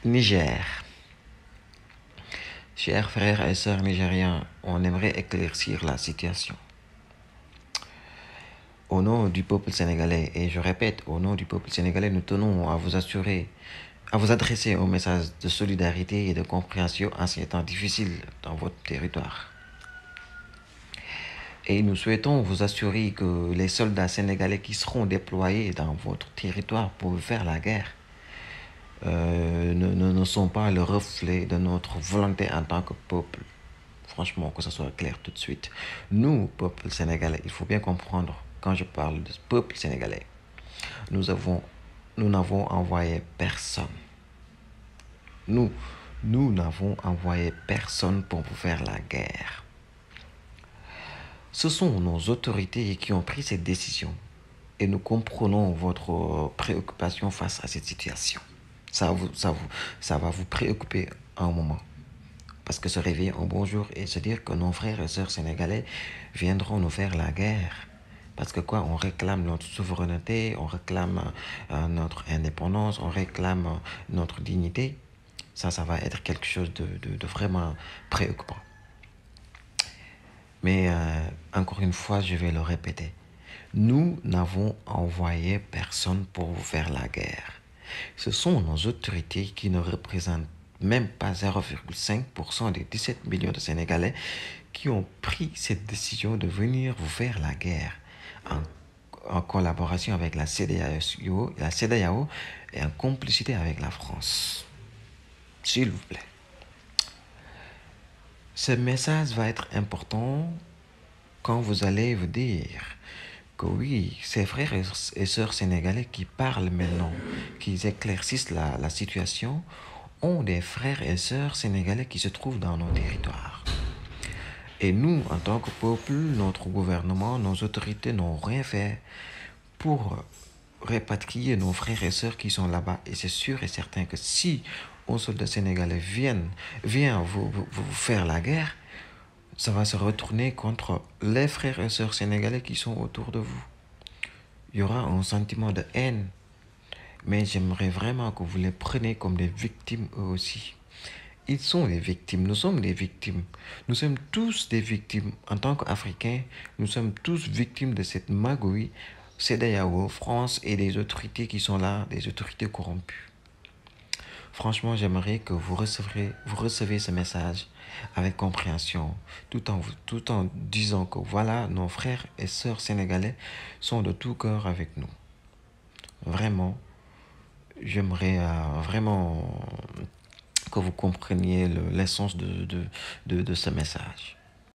Niger. Chers frères et sœurs nigériens, on aimerait éclaircir la situation. Au nom du peuple sénégalais, et je répète, au nom du peuple sénégalais, nous tenons à vous assurer, à vous adresser un message de solidarité et de compréhension en ces temps difficiles dans votre territoire. Et nous souhaitons vous assurer que les soldats sénégalais qui seront déployés dans votre territoire pour faire la guerre ne sont pas le reflet de notre volonté en tant que peuple. Franchement, que ce soit clair tout de suite. Nous, peuple sénégalais, il faut bien comprendre, quand je parle de peuple sénégalais, nous n'avons envoyé personne. Nous, nous n'avons envoyé personne pour vous faire la guerre. Ce sont nos autorités qui ont pris cette décision et nous comprenons votre préoccupation face à cette situation. Ça va vous préoccuper un moment. Parce que se réveiller un bon jour et se dire que nos frères et sœurs sénégalais viendront nous faire la guerre. Parce que quoi, on réclame notre souveraineté, on réclame notre indépendance, on réclame notre dignité. Ça va être quelque chose de vraiment préoccupant. Mais encore une fois, je vais le répéter. Nous n'avons envoyé personne pour vous faire la guerre. Ce sont nos autorités qui ne représentent même pas 0,5% des 17 millions de Sénégalais qui ont pris cette décision de venir vous faire la guerre en collaboration avec la CEDEAO et en complicité avec la France. S'il vous plaît. Ce message va être important quand vous allez vous dire que oui, ces frères et sœurs sénégalais qui parlent maintenant, qui éclaircissent la situation, ont des frères et sœurs sénégalais qui se trouvent dans nos territoires. Et nous, en tant que peuple, notre gouvernement, nos autorités n'ont rien fait pour répatrier nos frères et sœurs qui sont là-bas. Et c'est sûr et certain que si un soldat sénégalais vient vous faire la guerre, ça va se retourner contre les frères et sœurs sénégalais qui sont autour de vous. Il y aura un sentiment de haine. Mais j'aimerais vraiment que vous les preniez comme des victimes eux aussi. Ils sont des victimes, nous sommes des victimes. Nous sommes tous des victimes. En tant qu'Africains, nous sommes tous victimes de cette magouille, CEDEAO, France et des autorités qui sont là, des autorités corrompues. Franchement, j'aimerais que vous recevez ce message avec compréhension, tout en disant que voilà, nos frères et sœurs sénégalais sont de tout cœur avec nous. Vraiment, j'aimerais vraiment que vous compreniez l'essence de ce message.